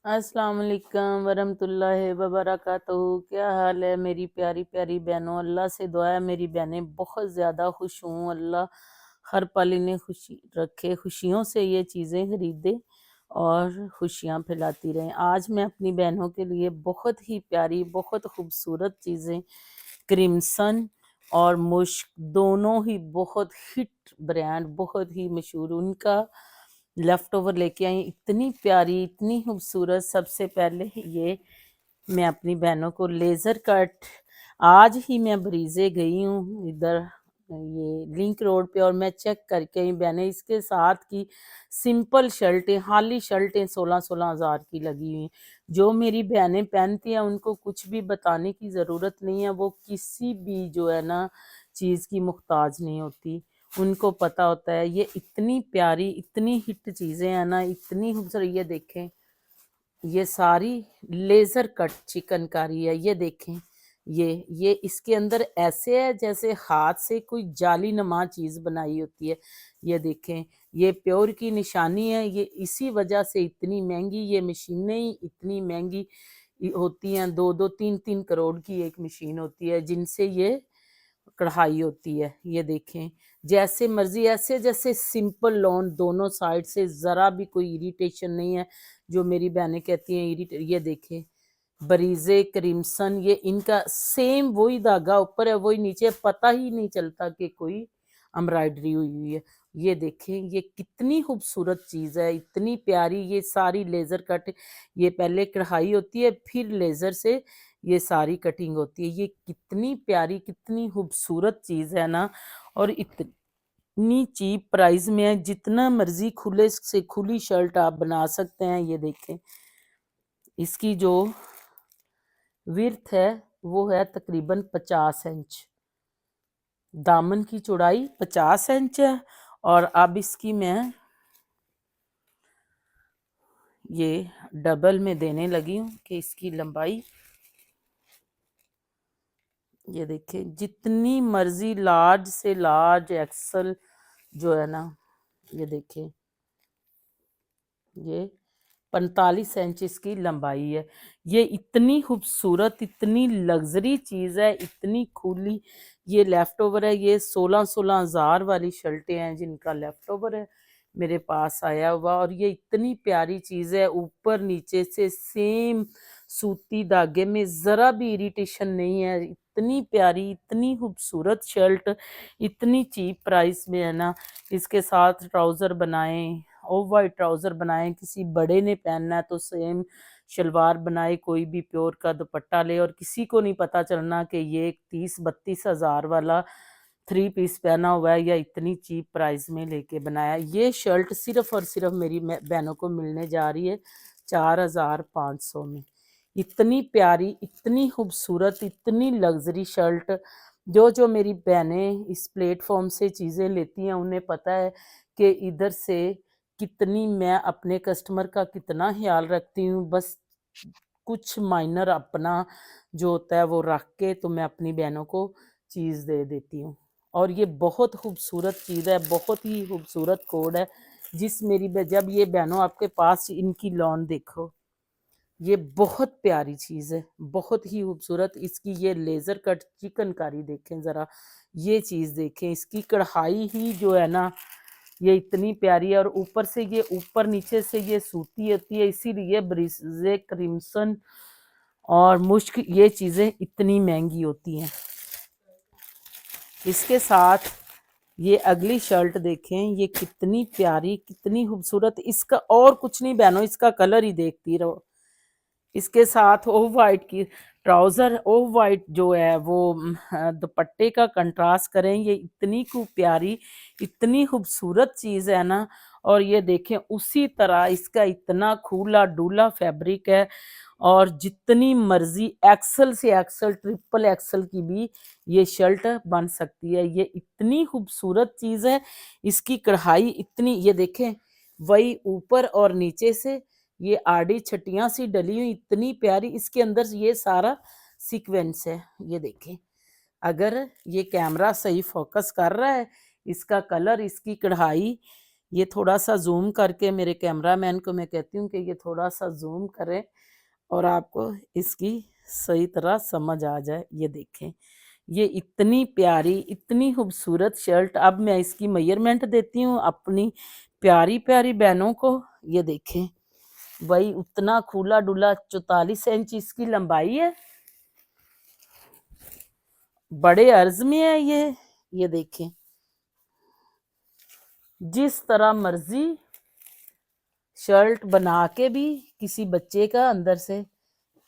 अस्सलाम वालेकुम वरहमतुल्लाहि वबरकातुहू। क्या हाल है मेरी प्यारी प्यारी बहनों। अल्लाह से दुआ है मेरी बहनें बहुत ज़्यादा खुश हूँ। अल्लाह हर पल इन्हें खुशी रखे, खुशियों से ये चीज़ें खरीदे और खुशियाँ फैलाती रहें। आज मैं अपनी बहनों के लिए बहुत ही प्यारी, बहुत खूबसूरत चीज़ें क्रिम्सन और मुश्क दोनों ही बहुत हिट ब्रांड, बहुत ही मशहूर, उनका लेफ्ट ओवर लेके आई। इतनी प्यारी, इतनी खूबसूरत। सबसे पहले ये मैं अपनी बहनों को लेज़र कट, आज ही मैं बरीजे गई हूँ इधर ये लिंक रोड पे और मैं चेक करके आई। बहनें इसके साथ की सिंपल शर्टें, हाली शर्टें 16-16 हज़ार की लगी हुई हैं। जो मेरी बहनें पहनती हैं उनको कुछ भी बताने की ज़रूरत नहीं है, वो किसी भी जो है ना चीज़ की मुहताज नहीं होती, उनको पता होता है। ये इतनी प्यारी, इतनी हिट चीज़ें हैं ना, इतनी खूबसूरत। ये देखें, ये सारी लेज़र कट चिकनकारी है। ये देखें, ये इसके अंदर ऐसे है जैसे हाथ से कोई जाली नुमा चीज़ बनाई होती है। ये देखें, ये प्योर की निशानी है। ये इसी वजह से इतनी महंगी, ये मशीनें ही इतनी महंगी होती हैं। 2-2 3-3 करोड़ की एक मशीन होती है जिनसे ये कढ़ाई होती है। ये देखें, जैसे मर्जी, ऐसे जैसे सिंपल लॉन, दोनों साइड से ज़रा भी कोई इरिटेशन नहीं है। जो मेरी बहनें कहती हैं इरिटेट, ये देखें बरीजे क्रिम्सन, ये इनका सेम वही धागा ऊपर है वही नीचे, पता ही नहीं चलता कि कोई एम्ब्रॉयडरी हुई हुई है। ये देखें, ये कितनी खूबसूरत चीज़ है, इतनी प्यारी। ये सारी लेज़र कट, ये पहले कढ़ाई होती है फिर लेज़र से ये सारी कटिंग होती है। ये कितनी प्यारी, कितनी खूबसूरत चीज़ है ना, और इतनी चीप प्राइस में है। जितना मर्जी खुले से खुली शर्ट आप बना सकते हैं। ये देखें, इसकी जो विड्थ है वो है तकरीबन 50 इंच, दामन की चौड़ाई 50 इंच है। और अब इसकी मैं ये डबल में देने लगी हूँ कि इसकी लंबाई, ये देखें, जितनी मर्जी लार्ज से लार्ज एक्सल जो है ना, ये देखें, ये 45 इंच इसकी लंबाई है। ये इतनी खूबसूरत, इतनी लग्जरी चीज़ है, इतनी खुली। ये लेफ्ट ओवर है, ये 16-16 हज़ार वाली शर्टें हैं जिनका लेफ्ट ओवर है मेरे पास आया हुआ। और ये इतनी प्यारी चीज़ है, ऊपर नीचे से सेम सूती धागे में, ज़रा भी इरिटेशन नहीं है। इतनी प्यारी, इतनी खूबसूरत शर्ट, इतनी चीप प्राइस में है ना। इसके साथ ट्राउज़र बनाएं, ऑफ वाइट ट्राउज़र बनाएं, किसी बड़े ने पहनना है तो सेम शलवार बनाए, कोई भी प्योर का दुपट्टा ले, और किसी को नहीं पता चलना कि ये 30-32 हज़ार वाला 3 पीस पहना हुआ है या इतनी चीप प्राइस में लेके बनाया। ये शर्ट सिर्फ और सिर्फ मेरी बहनों को मिलने जा रही है 4500 में। इतनी प्यारी, इतनी खूबसूरत, इतनी लग्जरी शर्ट। जो जो मेरी बहनें इस प्लेटफॉर्म से चीज़ें लेती हैं उन्हें पता है कि इधर से कितनी मैं अपने कस्टमर का कितना ख्याल रखती हूँ। बस कुछ माइनर अपना जो होता है वो रख के तो मैं अपनी बहनों को चीज़ दे देती हूँ। और ये बहुत खूबसूरत चीज़ है, बहुत ही खूबसूरत कोड है। जिस मेरी जब ये बहनों आपके पास इनकी लॉन देखो, ये बहुत प्यारी चीज़ है, बहुत ही खूबसूरत। इसकी ये लेज़र कट चिकनकारी देखें ज़रा, ये चीज़ देखें, इसकी कढ़ाई ही जो है ना ये इतनी प्यारी है। और ऊपर से ये ऊपर नीचे से ये सूती होती है, इसीलिए ब्रिज़े क्रिम्सन और मुश्क ये चीज़ें इतनी महंगी होती हैं। इसके साथ ये अगली शर्ट देखें, ये कितनी प्यारी, कितनी खूबसूरत। इसका और कुछ नहीं बहनों, इसका कलर ही देखती रहो। इसके साथ ऑफ वाइट की ट्राउज़र, ऑफ वाइट जो है वो दुपट्टे का कंट्रास्ट करें। ये इतनी खूब प्यारी, इतनी खूबसूरत चीज़ है ना। और ये देखें, उसी तरह इसका इतना खुला डूला फैब्रिक है, और जितनी मर्जी एक्सल से एक्सल, ट्रिपल एक्सल की भी ये शर्ट बन सकती है। ये इतनी खूबसूरत चीज़ है, इसकी कढ़ाई इतनी, ये देखें, वही ऊपर और नीचे से ये आड़ी छटियां सी डली हुई, इतनी प्यारी। इसके अंदर ये सारा सीक्वेंस है। ये देखें, अगर ये कैमरा सही फोकस कर रहा है, इसका कलर, इसकी कढ़ाई, ये थोड़ा सा जूम करके मेरे कैमरामैन को मैं कहती हूँ कि ये थोड़ा सा जूम करें और आपको इसकी सही तरह समझ आ जाए। ये देखें, ये इतनी प्यारी, इतनी खूबसूरत शर्ट। अब मैं इसकी मेजरमेंट देती हूँ अपनी प्यारी-प्यारी बहनों को। ये देखें, वही उतना खुला-डुला 44 इंच इसकी लंबाई है, बड़े अर्ज में है ये। ये देखें, जिस तरह मर्जी शर्ट बना के भी किसी बच्चे का अंदर से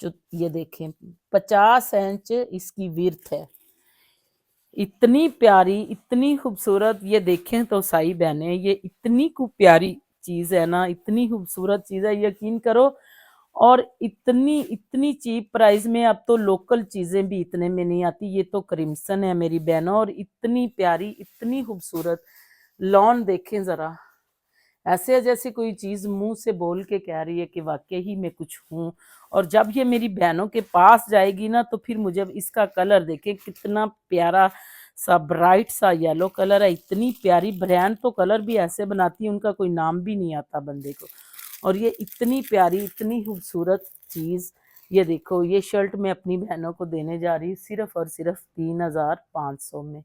जो, ये देखें 50 इंच इसकी विड्थ है। इतनी प्यारी, इतनी खूबसूरत। ये देखें तो सही बहने, ये इतनी प्यारी चीज है ना, इतनी खूबसूरत चीज है, यकीन करो। और इतनी इतनी चीप प्राइस में, अब तो लोकल चीजें भी इतने में नहीं आती। ये तो क्रिम्सन है मेरी बहनों, और इतनी प्यारी, इतनी खूबसूरत। लॉन देखें जरा, ऐसे है जैसे कोई चीज मुंह से बोल के कह रही है कि वाकई ही मैं कुछ हूँ। और जब ये मेरी बहनों के पास जाएगी ना, तो फिर मुझे इसका कलर देखें, कितना प्यारा सा ब्राइट सा येलो कलर है। इतनी प्यारी ब्रांड तो कलर भी ऐसे बनाती है, उनका कोई नाम भी नहीं आता बंदे को। और ये इतनी प्यारी, इतनी खूबसूरत चीज। ये देखो, ये शर्ट मैं अपनी बहनों को देने जा रही हूँ सिर्फ और सिर्फ 3500 में।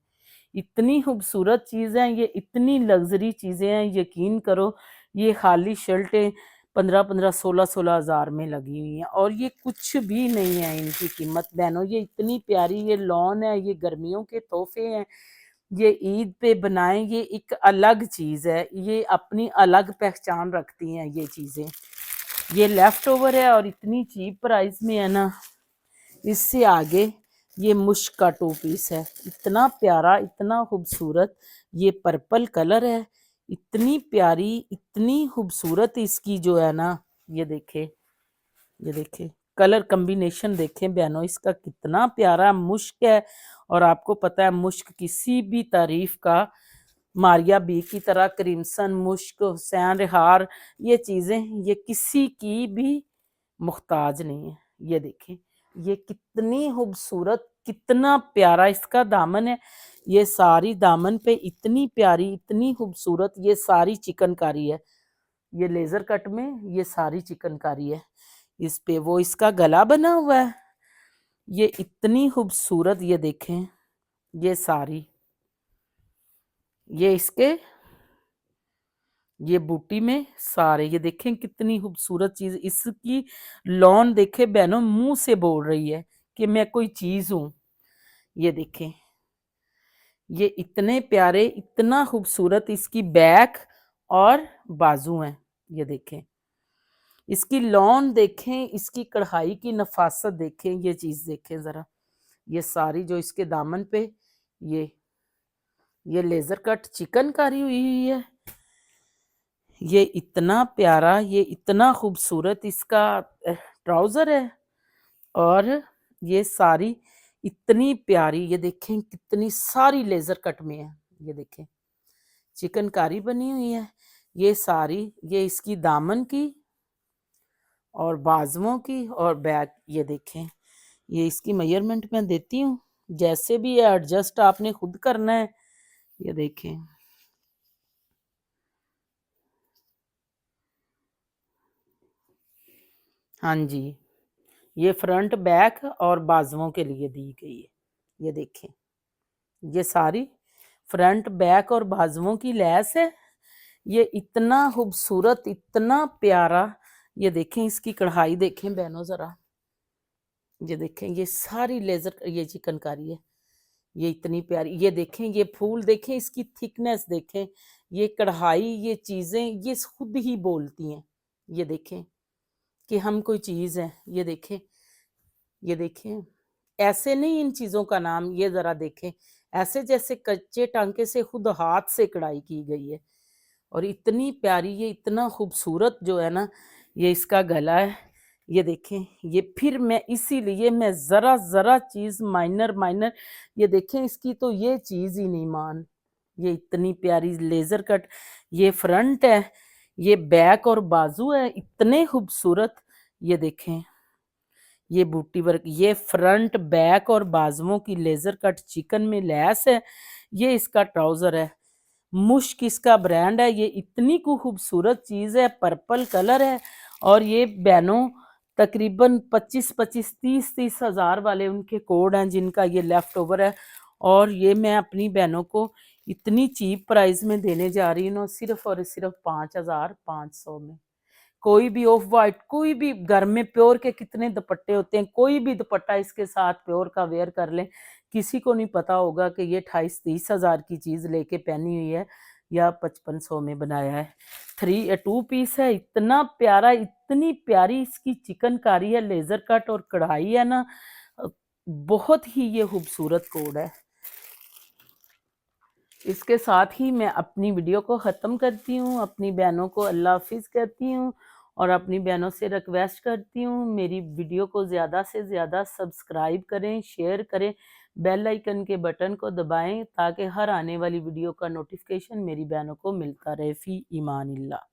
इतनी खूबसूरत चीज़ है ये, इतनी लग्जरी चीज़ें हैं, यकीन करो। ये खाली शर्टें 15-15, 16-16 हज़ार में लगी हुई हैं, और ये कुछ भी नहीं है इनकी कीमत बहनों। ये इतनी प्यारी, ये लॉन है, ये गर्मियों के तोहफे हैं, ये ईद पे बनाएं, ये एक अलग चीज़ है, ये अपनी अलग पहचान रखती हैं ये चीज़ें। ये लेफ्ट ओवर है और इतनी चीप प्राइस में है ना। इससे आगे ये मुश्क का 2 पीस है, इतना प्यारा, इतना खूबसूरत। ये पर्पल कलर है, इतनी प्यारी, इतनी खूबसूरत इसकी जो है ना। ये देखे, ये देखे कलर कॉम्बिनेशन देखें बहनों, इसका कितना प्यारा मुश्क है। और आपको पता है मुश्क किसी भी तारीफ का, मारिया बी की तरह क्रिम्सन, मुश्क, हुसैन रिहार, ये चीज़ें ये किसी की भी मुख्ताज नहीं है। ये देखें, ये कितनी खूबसूरत, कितना प्यारा इसका दामन है। ये सारी दामन पे इतनी प्यारी, इतनी खूबसूरत, ये सारी चिकनकारी है। ये लेजर कट में ये सारी चिकनकारी है इस पे। वो इसका गला बना हुआ है, ये इतनी खूबसूरत। ये देखें, ये सारी, ये इसके, ये बूटी में सारे, ये देखें कितनी खूबसूरत चीज। इसकी लॉन देखे बहनों, मुंह से बोल रही है कि मैं कोई चीज हूं। ये देखें, ये इतने प्यारे, इतना खूबसूरत इसकी बैक और बाजू हैं। ये देखें, इसकी लॉन देखें, इसकी कढ़ाई की नफासत देखें, ये चीज देखें जरा। ये सारी जो इसके दामन पे, ये लेजर कट चिकनकारी हुई है। ये इतना प्यारा, ये इतना खूबसूरत इसका ट्राउजर है। और ये सारी इतनी प्यारी, ये देखें कितनी सारी लेजर कट में है। ये देखें चिकनकारी बनी हुई है। ये सारी, ये इसकी दामन की और बाजुओं की और बैक। ये देखें, ये इसकी मेजरमेंट मैं देती हूँ, जैसे भी है एडजस्ट आपने खुद करना है। ये देखें, हाँ जी, ये फ्रंट बैक और बाजुओं के लिए दी गई है। ये देखें, ये सारी फ्रंट बैक और बाजुओं की लैस है। ये इतना खूबसूरत, इतना प्यारा। ये देखें, इसकी कढ़ाई देखें बहनों जरा। ये देखें, ये सारी लेजर, ये चिकनकारी है। ये इतनी प्यारी, ये देखें, ये फूल देखें, इसकी थिकनेस देखें, ये कढ़ाई, ये चीजें ये खुद ही बोलती हैं। ये देखें कि हम कोई चीज है। ये देखें, ये देखें, ऐसे नहीं इन चीजों का नाम। ये जरा देखें, ऐसे जैसे कच्चे टांके से खुद हाथ से कढ़ाई की गई है। और इतनी प्यारी, ये इतना खूबसूरत जो है ना, ये इसका गला है। ये देखें, ये फिर मैं इसीलिए मैं जरा जरा चीज माइनर माइनर, ये देखें इसकी तो ये चीज ही नहीं मान। ये इतनी प्यारी लेजर कट, ये फ्रंट है, ये बैक और बाजू है, इतने खूबसूरत। ये देखें, ये बूटी वर्क, ये फ्रंट बैक और बाजुओं की लेजर कट चिकन में लैस है। ये इसका ट्राउजर है। मुश्क इसका ब्रांड है। ये इतनी खूबसूरत चीज़ है, पर्पल कलर है। और ये बहनों तकरीबन 25-25, 30-30 हज़ार वाले उनके कोड हैं जिनका ये लेफ्ट ओवर है। और ये मैं अपनी बहनों को इतनी चीप प्राइस में देने जा रही हूँ, सिर्फ और सिर्फ 5,500 में। कोई भी ऑफ वाइट, कोई भी घर में प्योर के कितने दुपट्टे होते हैं, कोई भी दुपट्टा इसके साथ प्योर का वेयर कर लें, किसी को नहीं पता होगा कि ये 28-30 हज़ार की चीज़ लेके पहनी हुई है या 5500 में बनाया है। 2 पीस है, इतना प्यारा, इतनी प्यारी इसकी चिकनकारी है, लेजर कट और कढ़ाई है ना, बहुत ही ये खूबसूरत कोड है। इसके साथ ही मैं अपनी वीडियो को ख़त्म करती हूँ, अपनी बहनों को अल्लाह हाफ़िज़ कहती हूँ और अपनी बहनों से रिक्वेस्ट करती हूँ मेरी वीडियो को ज़्यादा से ज़्यादा सब्सक्राइब करें, शेयर करें, बेल आइकन के बटन को दबाएं ताकि हर आने वाली वीडियो का नोटिफिकेशन मेरी बहनों को मिलता रहे। फ़ी ईमानिल्लाह।